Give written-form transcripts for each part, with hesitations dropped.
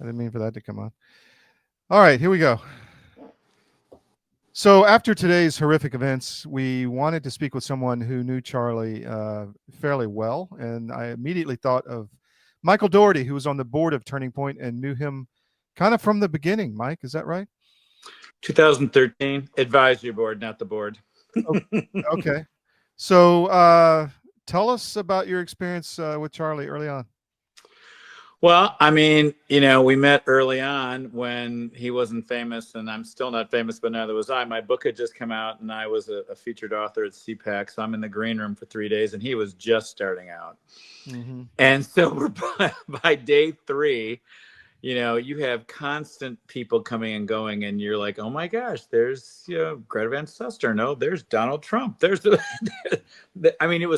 didn't mean for that to come on. All right, here we go. So after today's horrific events, we wanted to speak with someone who knew Charlie fairly well, and I immediately thought of Michael Daugherty, who was on the board of Turning Point and knew him kind of from the beginning. Mike, is that right? 2013 advisory board, not the board. Okay. So tell us about your experience with Charlie early on. Well, I mean, we met early on when he wasn't famous, and I'm still not famous, but neither was I. My book had just come out, and I was a featured author at CPAC, so I'm in the green room for 3 days, and he was just starting out. Mm-hmm. And so by day 3, you have constant people coming and going, and you're like, oh my gosh, there's Greta Van Susteren. No, there's Donald Trump. There's I mean, it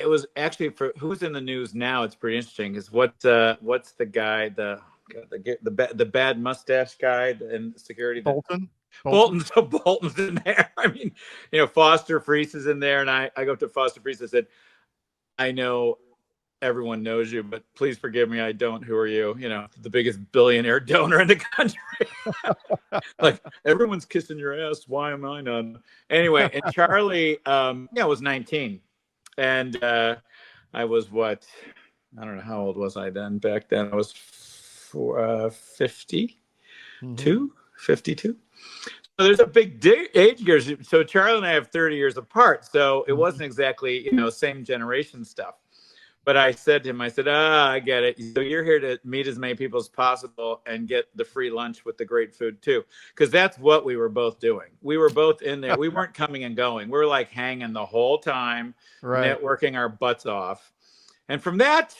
was actually, for who's in the news now, it's pretty interesting. Is what's the guy, the bad mustache guy in security? Bolton. So Bolton's in there. I mean, Foster Friess is in there, and I go up to Foster Friess and said, I know everyone knows you, but please forgive me. I don't. Who are you? The biggest billionaire donor in the country. Like, everyone's kissing your ass. Why am I not? Anyway, and Charlie, was 19. And I was I don't know, how old was I then? Back then I was 52. So there's a big age gap. So Charlie and I have 30 years apart. So it wasn't exactly, same generation stuff. But I said to him, I get it. So you're here to meet as many people as possible and get the free lunch with the great food too. Because that's what we were both doing. We were both in there. We weren't coming and going. We were like hanging the whole time, right, networking our butts off. And from that,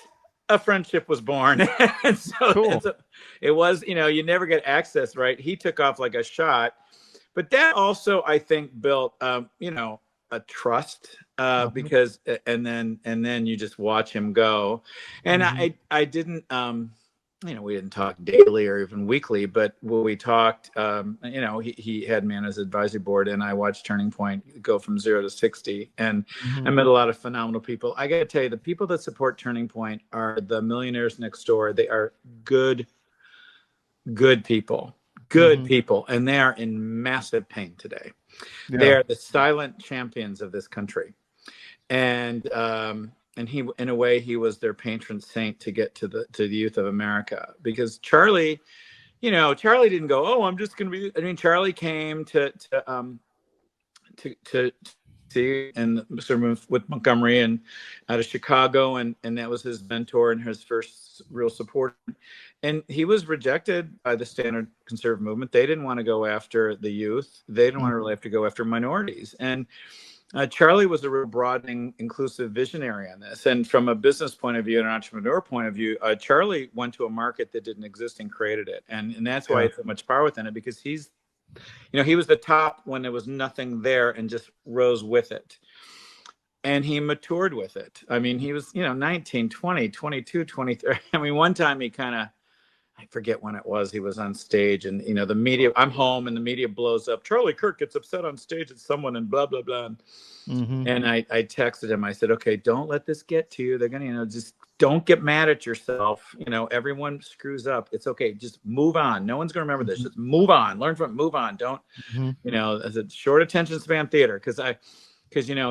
a friendship was born. And so cool. It was, you never get access, right? He took off like a shot. But that also, I think, built, a trust, because and then you just watch him go. And I didn't, we didn't talk daily or even weekly, but when we talked, he had me on his advisory board, and I watched Turning Point go from 0 to 60, and I met a lot of phenomenal people. I got to tell you, the people that support Turning Point are the millionaires next door. They are good people. Good people, and they are in massive pain today. Yeah. They are the silent champions of this country, and he, in a way, he was their patron saint to get to the youth of America. Because Charlie, Charlie didn't go, oh, I'm just going to be. I mean, Charlie came to see and sort of with Montgomery and out of Chicago, and that was his mentor and his first real support. And he was rejected by the standard conservative movement. They didn't want to go after the youth. They didn't want to really have to go after minorities. And Charlie was a real broadening, inclusive visionary on this. And from a business point of view and an entrepreneur point of view, Charlie went to a market that didn't exist and created it. And that's why it's so much power within it, because he was the top when there was nothing there and just rose with it. And he matured with it. I mean, he was, 19, 20, 22, 23. I mean, one time he kind of, I forget when it was, he was on stage, and, the media, I'm home and the media blows up. Charlie Kirk gets upset on stage at someone and blah, blah, blah. And I texted him. I said, okay, don't let this get to you. They're going to, just don't get mad at yourself. Everyone screws up. It's okay. Just move on. No one's going to remember this. Just move on. Learn from it. Move on. Don't, as a short attention span theater. Because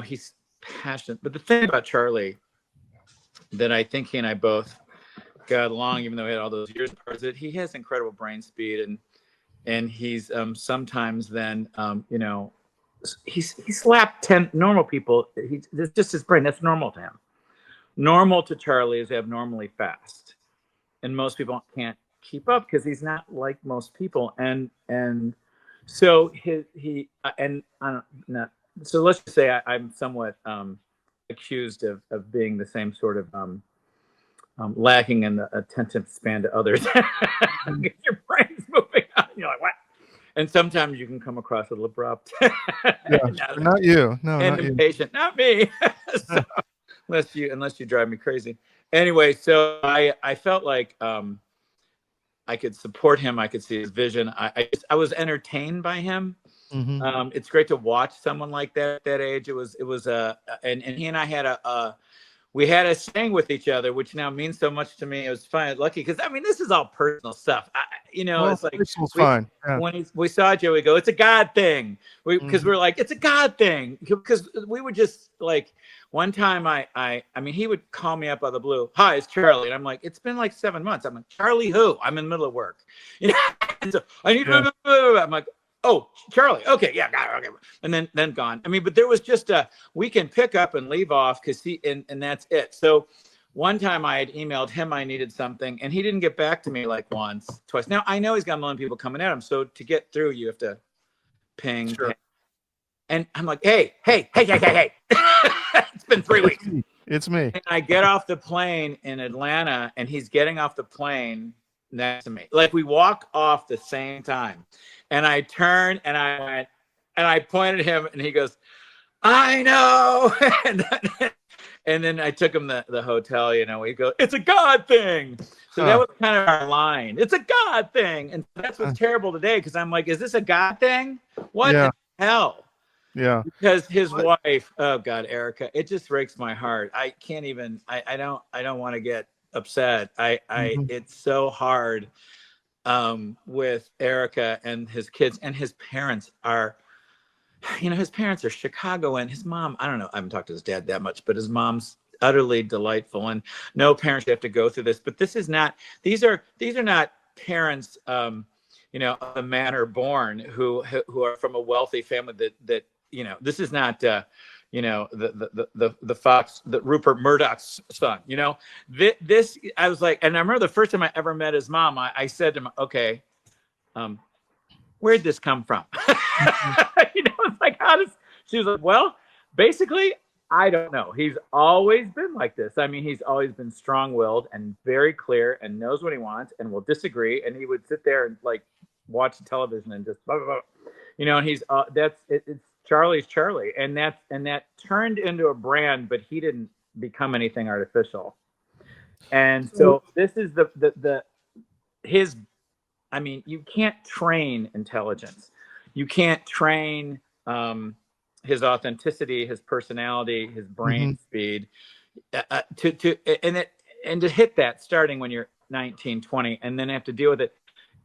he's passionate. But the thing about Charlie that I think he and I both got along, even though he had all those years apart, is that he has incredible brain speed, and he's sometimes then he slapped 10 normal people. It's just his brain. That's normal to him. Normal to Charlie is abnormally fast, and most people can't keep up because he's not like most people. And so so let's just say I'm somewhat accused of being the same sort of lacking in the attentive span to others. Your brain's moving on. You're like, what? And sometimes you can come across a little abrupt. Not you. No, and not impatient. You. Not me. So, unless you drive me crazy. Anyway, so I felt like I could support him. I could see his vision. I was entertained by him. It's great to watch someone like that at that age. It was and he and I had we had a saying with each other, which now means so much to me. It was fun, lucky, because I mean, this is all personal stuff. Well, It's like personal's fine. Yeah. when we saw Joe, we go, "It's a God thing." Because we're like, "It's a God thing," because we would just like one time. I mean, he would call me up out of the blue. "Hi, it's Charlie," and I'm like, "It's been like 7 months." I'm like, "Charlie, who?" I'm in the middle of work. And so I need. Yeah. I'm like, "Oh, Charlie. Okay, yeah, got it. Okay." And then gone. I mean, but there was just we can pick up and leave off because and that's it. So one time I had emailed him I needed something, and he didn't get back to me like once, twice. Now I know he's got a million people coming at him, so to get through, you have to ping. Sure. And I'm like, hey. It's been 3 weeks. It's me. And I get off the plane in Atlanta, and he's getting off the plane next to me. Like, we walk off the same time. And I turned and I went, and I pointed at him, and he goes, "I know." And then I took him to the hotel, we go, "It's a God thing." So that was kind of our line. It's a God thing. And that's what's terrible today, because I'm like, is this a God thing? What the hell? Yeah. Because his wife, oh God, Erica, it just breaks my heart. I can't even, I don't want to get upset. It's so hard with Erica and his kids, and his parents are, his parents are Chicagoan. His mom, I don't know, I haven't talked to his dad that much, but his mom's utterly delightful. And no parents have to go through this, but this is not, these are not parents, of the manor born who are from a wealthy family that this is not, the Fox, the Rupert Murdoch's son, this, I was like, and I remember the first time I ever met his mom, I said to him, "Okay, where'd this come from?" It's like, she was like, "Well, basically, I don't know. He's always been like this. I mean, he's always been strong-willed and very clear and knows what he wants and will disagree." And he would sit there and like watch television and just blah, blah, blah. And he's it's Charlie's Charlie. And that turned into a brand, but he didn't become anything artificial. And so this is I mean, you can't train intelligence. You can't train his authenticity, his personality, his brain speed, to hit that starting when you're 19, 20, and then have to deal with it.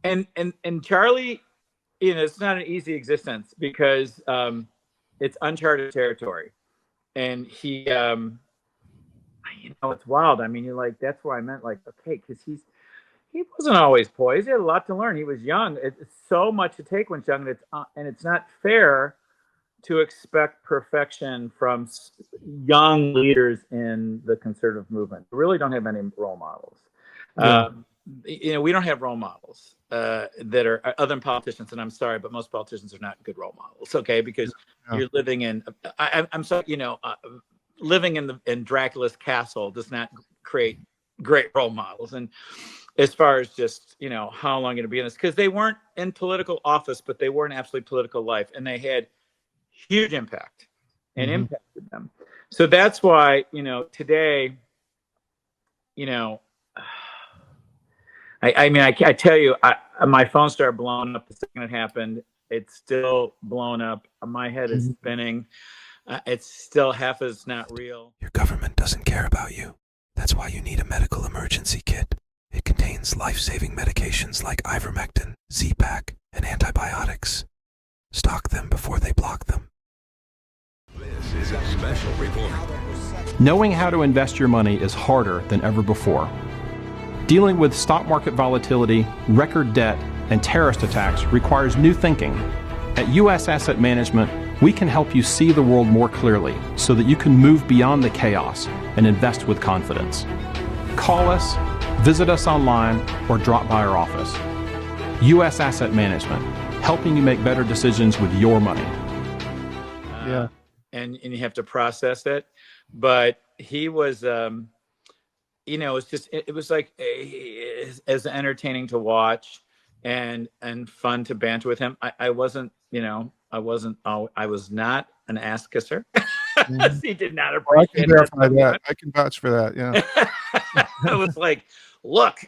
And Charlie, it's not an easy existence, because it's uncharted territory, and he, it's wild. I mean, you're like, that's why I meant, like, okay, because he wasn't always poised. He had a lot to learn. He was young. It's so much to take when young, and it's not fair to expect perfection from young leaders in the conservative movement. We really don't have any role models. Yeah. We don't have role models that are other than politicians, and I'm sorry, but most politicians are not good role models. Okay, because you're living in. I'm sorry, living in Dracula's castle does not create great role models. And as far as just how long you're going to be in this, because they weren't in political office, but they were in absolutely political life, and they had huge impact and impacted them. So that's why today, I tell you, my phone started blowing up the second it happened. It's still blown up. My head is spinning. It's still half as not real. Your government doesn't care about you. That's why you need a medical emergency kit. It contains life-saving medications like ivermectin, Z-Pak, and antibiotics. Stock them before they block them. This is a special report. Knowing how to invest your money is harder than ever before. Dealing with stock market volatility, record debt, and terrorist attacks requires new thinking. At U.S. Asset Management, we can help you see the world more clearly so that you can move beyond the chaos and invest with confidence. Call us, visit us online, or drop by our office. U.S. Asset Management, helping you make better decisions with your money. And you have to process it. But he was, it was like as entertaining to watch and fun to banter with him. I was not an ass kisser. He did not appreciate I can verify that. I can vouch for that. Yeah. I was like, look,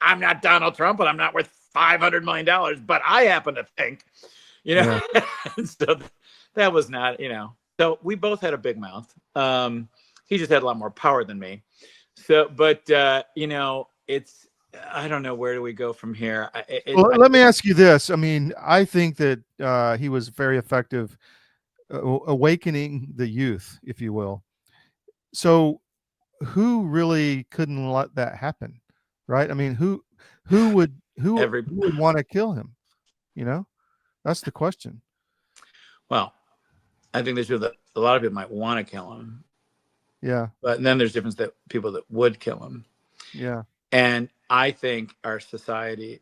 I'm not Donald Trump, and I'm not worth $500 million, but I happen to think, so that was not, so we both had a big mouth. he just had a lot more power than me. So, but you know, it's, I don't know, where do we go from here? Well, let me ask you this. I mean, I think that he was very effective awakening the youth, if you will. So who really couldn't let that happen? Right? I mean, who would want to kill him? You know, that's the question. Well, I think there's a lot of people might want to kill him. Yeah. But then there's difference that people that would kill him. Yeah. And I think our society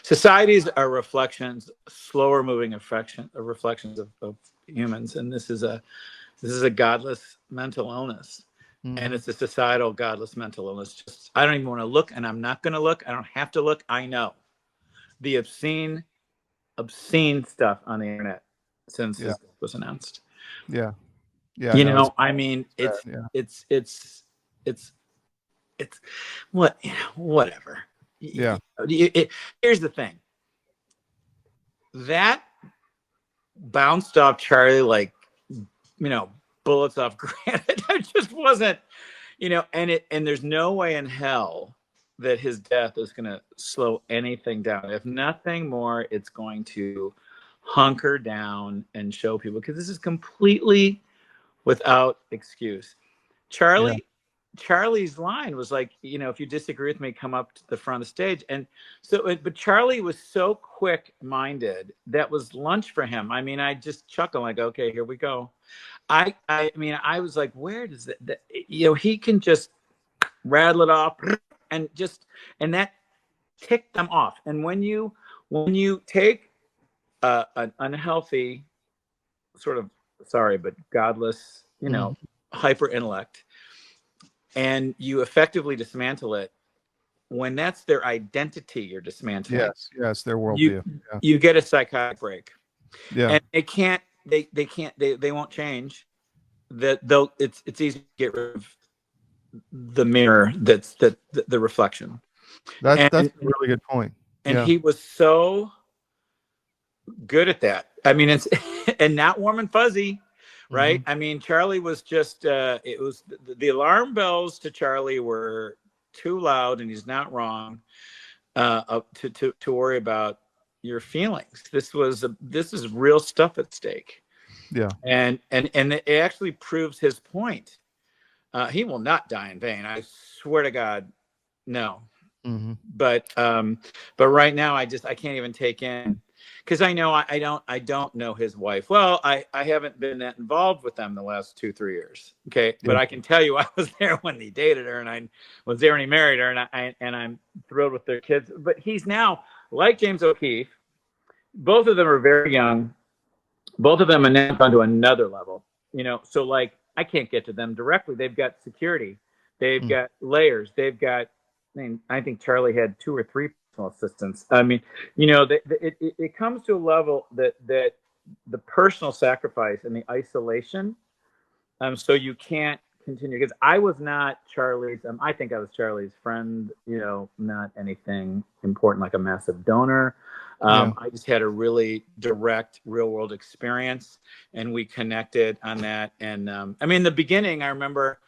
societies are reflections, slower moving reflections of humans. And this is a godless mental illness. Mm-hmm. And it's a societal godless mental illness. Just, I don't even want to look, and I'm not going to look. I don't have to look. I know the obscene stuff on the internet since this was announced. Yeah. Yeah. You know, I mean, it's what, whatever. Yeah. Here's the thing. That bounced off Charlie like, you know, bullets off granite. It just wasn't, you know, and there's no way in hell that his death is going to slow anything down. If nothing more, it's going to hunker down and show people, because this is completely without excuse. Charlie's line was like, you know, if you disagree with me, come up to the front of the stage. And so, but Charlie was so quick-minded, that was lunch for him. I mean, I just chuckle like, okay, here we go. I mean, I was like, where does that, you know, he can just rattle it off and that ticked them off. And when you take an unhealthy sort of, sorry, but godless, you know, hyper intellect, and you effectively dismantle it, when that's their identity, you're dismantling. Yes, their worldview. You get a psychotic break. Yeah, and they won't change. It's easy to get rid of the mirror that's the reflection. That's a really good point. And he was so good at that. I mean, it's and not warm and fuzzy, right? I mean, Charlie was just it was the alarm bells to Charlie were too loud, and he's not wrong to worry about your feelings. This is real stuff at stake. Yeah. And it actually proves his point. He will not die in vain. I swear to God, no. But right now I can't even take in, because I know I don't know his wife well. I haven't been that involved with them the last 2-3 years. Okay. But I can tell you I was there when he dated her, and I was there when he married her, and I'm thrilled with their kids. But he's now, like James O'Keefe, both of them are very young. Both of them are now gone to another level, you know. So like, I can't get to them directly. They've got security. They've got layers. They've got, I think Charlie had 2 or 3 personal assistants. I mean, you know, it comes to a level that the personal sacrifice and the isolation, so you can't continue. Because I was not Charlie's, I think I was Charlie's friend, you know, not anything important like a massive donor. I just had a really direct real world experience, and we connected on that. And I mean, in the beginning, I remember,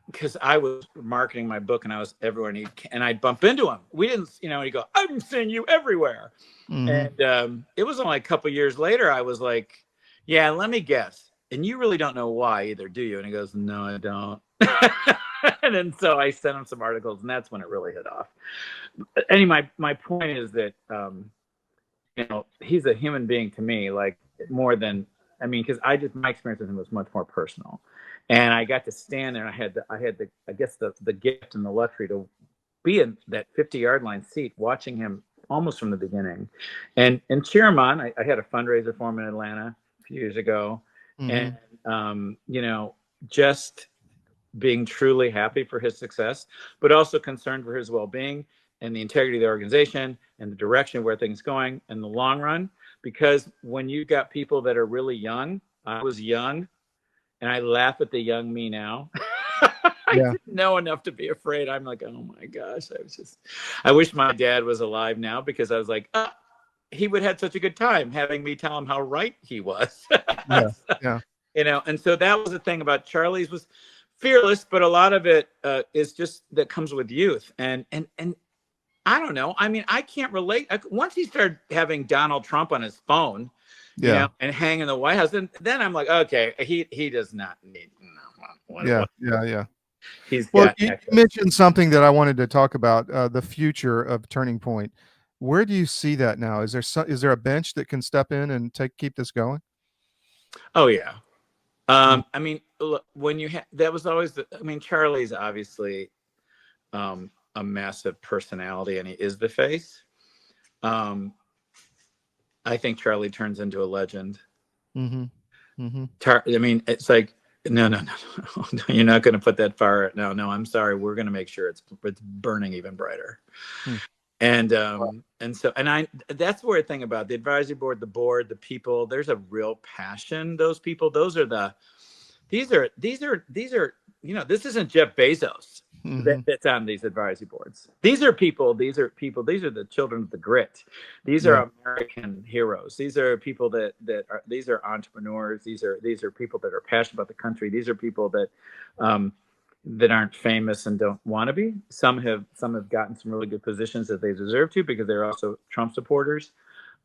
because I was marketing my book and I was everywhere, and I'd bump into him. We didn't, you know, he'd go, I'm seeing you everywhere. And it was only a couple of years later, I was like, yeah, let me guess. And you really don't know why either, do you? And he goes, no, I don't. And then so I sent him some articles, and that's when it really hit off. Anyway, my point is that, you know, he's a human being to me, like more than, I mean, because my experience with him was much more personal. And I got to stand there, and I had I guess the gift and the luxury to be in that 50-yard line seat, watching him almost from the beginning, and cheer him on. I had a fundraiser for him in Atlanta a few years ago, and you know, just being truly happy for his success, but also concerned for his well-being and the integrity of the organization and the direction of where things are going in the long run. Because when you got people that are really young, I was young, and I laugh at the young me now. I didn't know enough to be afraid. I'm like, oh my gosh, I wish my dad was alive now, because I was like, he would have such a good time having me tell him how right he was. Yeah. And so that was the thing about Charlie's was fearless, but a lot of it is just that comes with youth. And I don't know. I mean, I can't relate. Once he started having Donald Trump on his phone, Yeah. and hanging in the White House, then I'm like, okay, he does not need. Yeah. He's Well, got. you mentioned something that I wanted to talk about, the future of Turning Point. Where do you see that now? Is there a bench that can step in and keep this going? Oh yeah. I mean, look, when that was always Charlie's obviously a massive personality, and he is the face. I think Charlie turns into a legend. Mm-hmm. Mm-hmm. I mean, it's like, no, you're not going to put that fire. No, I'm sorry. We're going to make sure it's burning even brighter. And that's the weird thing about the advisory board, the board, the people. There's a real passion. Those people, these are, this isn't Jeff Bezos that's on these advisory boards. These are people. These are the children of the grit. These are American heroes. These are people these are entrepreneurs. These are people that are passionate about the country. These are people that aren't famous and don't want to be. Some have gotten some really good positions that they deserve to because they're also Trump supporters.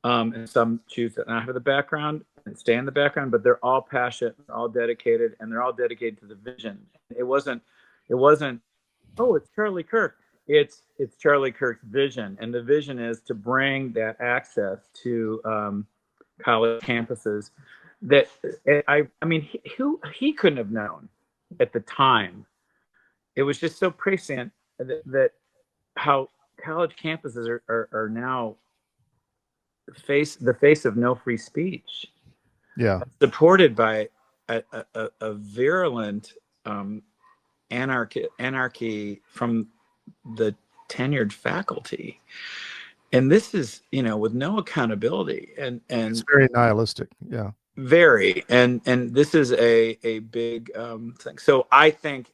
And some choose to not have the background and stay in the background, but they're all passionate, all dedicated, and they're all dedicated to the vision. It wasn't, oh, it's Charlie Kirk. It's Charlie Kirk's vision, and the vision is to bring that access to college campuses. That he couldn't have known at the time. It was just so prescient that how college campuses are now the face of no free speech. Yeah, supported by a virulent anarchy from the tenured faculty, and this is with no accountability, and it's very nihilistic. Yeah, very, and this is a big thing. So I think.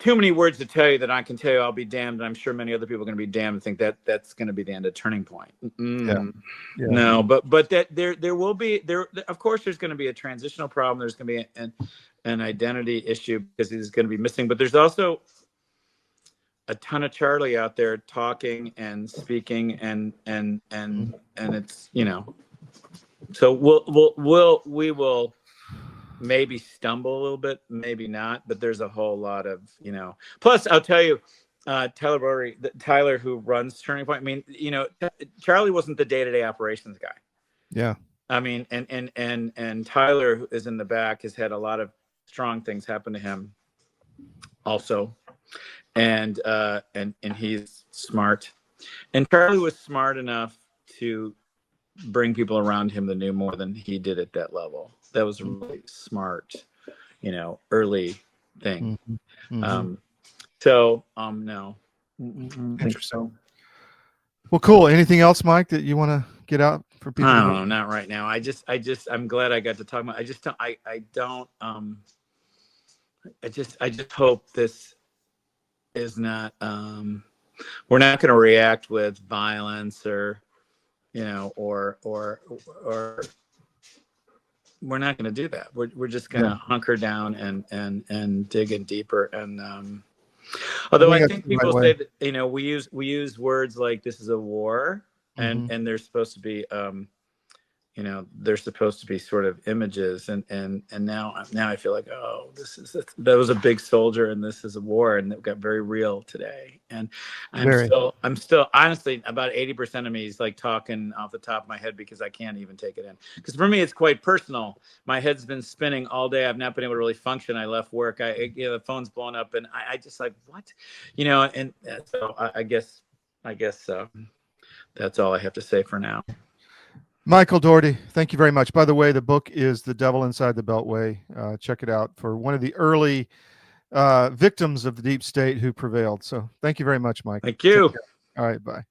Too many words to tell you that I can tell you I'll be damned, and I'm sure many other people are going to be damned and think that that's going to be the end of Turning Point. Yeah. No, but that there will be of course there's going to be a transitional problem. There's going to be an identity issue because he's going to be missing, but there's also a ton of Charlie out there talking and speaking and it's so we will maybe stumble a little bit, maybe not, but there's a whole lot of plus I'll tell you, Tyler, who runs Turning Point, I mean, Charlie wasn't the day-to-day operations guy. Yeah, I mean, and Tyler, who is in the back, has had a lot of strong things happen to him also, and he's smart, and Charlie was smart enough to bring people around him that knew more than he did at that level. That was a really smart, early thing. No. Interesting. Well, cool. Anything else, Mike, that you want to get out for people? I don't know, not right now. I'm glad I got to talk about. I just hope this is not. We're not going to react with violence or we're not going to do that. We're just going to hunker down and dig in deeper. And although I think people say that we use words like this is a war, and they're supposed to be they're supposed to be sort of images, and now I feel like, oh, that was a big soldier and this is a war, and it got very real today. And I'm still honestly, about 80% of me is like talking off the top of my head because I can't even take it in, because for me it's quite personal. My head's been spinning all day. I've not been able to really function. I left work. The phone's blown up, and I just like, what, and so I guess that's all I have to say for now. Michael Daugherty, thank you very much. By the way, the book is The Devil Inside the Beltway. Check it out for one of the early victims of the deep state who prevailed. So thank you very much, Mike. Thank you. All right, bye.